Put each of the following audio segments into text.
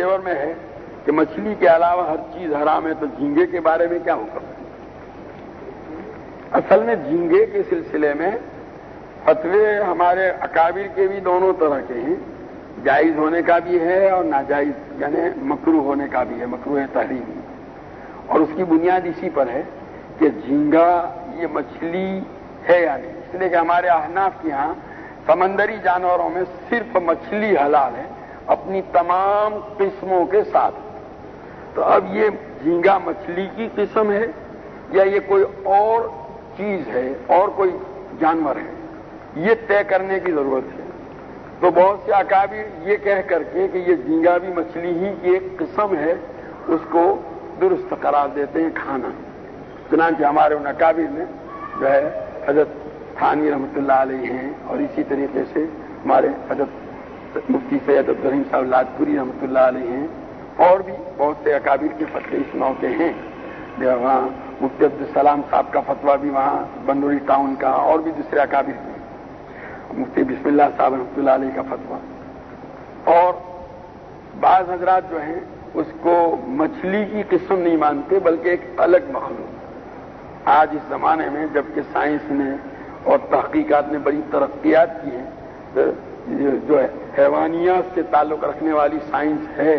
زیور میں ہے کہ مچھلی کے علاوہ ہر چیز حرام ہے، تو جھینگے کے بارے میں کیا حکم ہے؟ اصل میں جھینگے کے سلسلے میں فتوے ہمارے اکابر کے بھی دونوں طرح کے ہیں، جائز ہونے کا بھی ہے اور ناجائز یعنی مکروہ ہونے کا بھی ہے، مکروہ تحریمی، اور اس کی بنیاد اسی پر ہے کہ جھینگا یہ مچھلی ہے یا نہیں، اس لیے کہ ہمارے احناف کے ہاں سمندری جانوروں میں صرف مچھلی حلال ہے اپنی تمام قسموں کے ساتھ۔ تو اب یہ جھینگا مچھلی کی قسم ہے یا یہ کوئی اور چیز ہے اور کوئی جانور ہے، یہ طے کرنے کی ضرورت ہے۔ تو بہت سے اکابر یہ کہہ کر کے کہ یہ جھینگا بھی مچھلی ہی کی ایک قسم ہے اس کو درست قرار دیتے ہیں کھانا۔ چنانچہ ہمارے ان اکابر نے جو ہے حضرت تھانوی رحمۃ اللہ علیہ ہیں، اور اسی طریقے سے ہمارے حضرت مفتی سید عبدالرحیم صاحب لاجپوری رحمۃ اللہ علیہ ہیں، اور بھی بہت سے اکابر کے فتوے اس نو کے ہیں۔ وہاں مفتی عبدالسلام صاحب کا فتویٰ بھی وہاں بنوری ٹاؤن کا، اور بھی دوسرے اکابر کے، مفتی بسم اللہ صاحب رحمۃ اللہ علیہ کا فتویٰ، اور بعض حضرات جو ہیں اس کو مچھلی کی قسم نہیں مانتے بلکہ ایک الگ مخلوق۔ آج اس زمانے میں جبکہ سائنس نے اور تحقیقات نے بڑی ترقیات کی ہیں، جو ہے حیوانیات سے تعلق رکھنے والی سائنس ہے،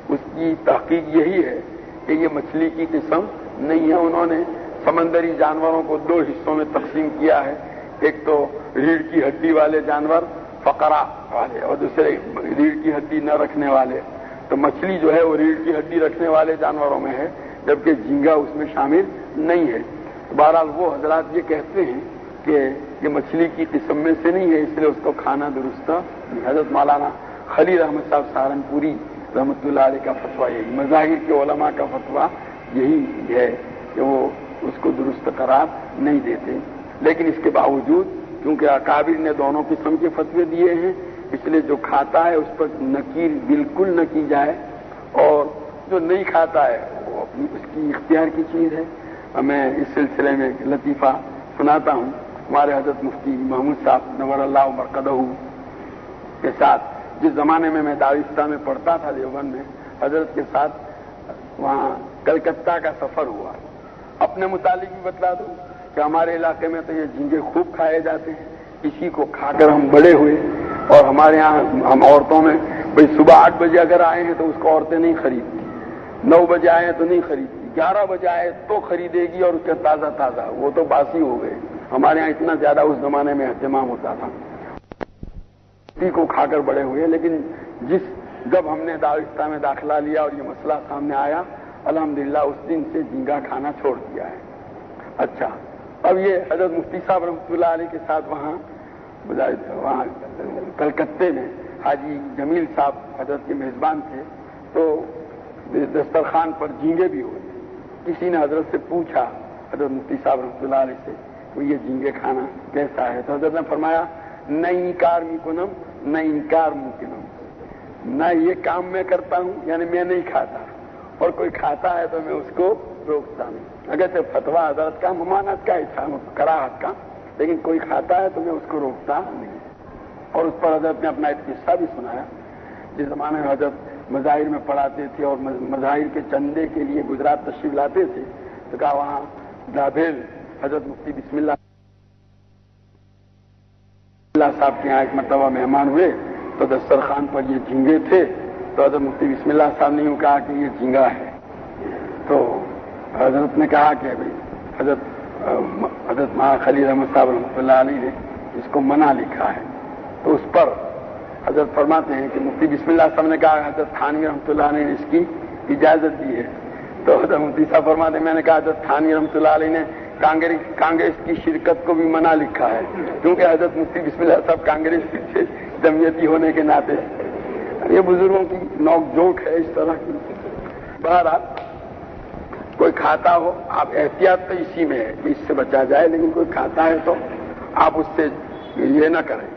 اس کی تحقیق یہی ہے کہ یہ مچھلی کی قسم نہیں ہے۔ انہوں نے سمندری جانوروں کو دو حصوں میں تقسیم کیا ہے، ایک تو ریڑھ کی ہڈی والے جانور فقرا والے، اور دوسرے ریڑھ کی ہڈی نہ رکھنے والے۔ تو مچھلی جو ہے وہ ریڑھ کی ہڈی رکھنے والے جانوروں میں ہے، جبکہ جھینگا اس میں شامل نہیں ہے۔ بہرحال وہ حضرات یہ کہتے ہیں کہ یہ مچھلی کی قسم میں سے نہیں ہے، اس لیے اس کو کھانا درست نہیں۔ حضرت مولانا خلیل احمد صاحب سہارنپوری رحمۃ اللہ علیہ کا فتویٰ یہی، مظاہر کے علماء کا فتویٰ یہی ہے کہ وہ اس کو درست قرار نہیں دیتے۔ لیکن اس کے باوجود کیونکہ اکابر نے دونوں قسم کے فتوے دیے ہیں، اس لیے جو کھاتا ہے اس پر نکیر بالکل نہ کی جائے، اور جو نہیں کھاتا ہے وہ اپنی اس کی اختیار کی چیز ہے۔ میں اس سلسلے میں ایک لطیفہ سناتا ہوں۔ ہمارے حضرت مفتی محمود صاحب نور اللہ مرقدہ کے ساتھ جس زمانے میں دارستان میں پڑھتا تھا دیوبند میں، حضرت کے ساتھ وہاں کلکتہ کا سفر ہوا۔ اپنے متعلق بھی بتلا دوں کہ ہمارے علاقے میں تو یہ جھینگے خوب کھائے جاتے ہیں، اسی کو کھا کر ہم بڑے ہوئے، اور ہمارے یہاں ہم عورتوں میں بھئی صبح 8 بجے اگر آئے ہیں تو اس کو عورتیں نہیں خریدتی، 9 بجے آئے ہیں تو نہیں خریدتی، 11 بجے آئے تو خریدے گی، اور اس کے تازہ تازہ، وہ تو باسی ہو گئے۔ ہمارے یہاں اتنا زیادہ اس زمانے میں اہتمام ہوتا تھا، اسی کو کھا کر بڑے ہوئے۔ لیکن جب ہم نے دارستان میں داخلہ لیا اور یہ مسئلہ سامنے آیا، الحمدللہ اس دن سے جھینگا کھانا چھوڑ دیا ہے۔ اچھا، اب یہ حضرت مفتی صاحب رحمۃ اللہ علیہ کے ساتھ وہاں کلکتے میں حاجی جمیل صاحب حضرت کے میزبان تھے، تو دسترخوان پر جھینگے بھی ہوئے۔ کسی نے حضرت سے پوچھا، حضرت مفتی صاحب رحمۃ اللہ علیہ سے، کہ یہ جھینگے کھانا کیسا ہے؟ تو حضرت نے فرمایا، نہ انکار مکنم نہ انکار ممکنم، نہ یہ کام میں کرتا ہوں یعنی میں نہیں کھاتا، اور کوئی کھاتا ہے تو میں اس کو روکتا نہیں۔ اگرچہ فتویٰ حضرت کا ممانعت کا ہی تھا، کراہت کا، لیکن کوئی کھاتا ہے تو میں اس کو روکتا نہیں۔ اور اس پر حضرت نے اپنا ایک قصہ بھی سنایا، جس زمانے میں حضرت مظاہر میں پڑھاتے تھے اور مظاہر کے چندے کے لیے گجرات تشریف لاتے تھے، تو کہا وہاں دابھیل حضرت مفتی بسم اللہ صاحب کے یہاں ایک مرتبہ مہمان ہوئے، تو دسترخوان پر یہ جھینگے تھے، تو حضرت مفتی بسم اللہ صاحب نے یوں کہا کہ یہ جھینگا ہے۔ تو حضرت نے کہا کہ بھائی حضرت خلیل احمد صاحب رحمۃ اللہ علیہ نے اس کو منع لکھا ہے، تو اس پر حضرت فرماتے ہیں کہ مفتی بسم اللہ صاحب نے کہا حضرت تھانوی رحمۃ اللہ علیہ نے اس کی اجازت دی ہے، تو حضرت مفتی صاحب فرماتے ہیں میں نے کہا حضرت تھانوی رحمۃ اللہ علیہ نے کانگریس کی شرکت کو بھی منع لکھا ہے، کیونکہ حضرت مفتی بسم اللہ صاحب کانگریس سے جمعیتی ہونے کے ناطے، یہ بزرگوں کی نوک جھونک ہے اس طرح کی۔ بہرحال کوئی کھاتا ہو، آپ احتیاط تو اسی میں ہے کہ اس سے بچا جائے، لیکن کوئی کھاتا ہے تو آپ اس سے یہ نہ کریں۔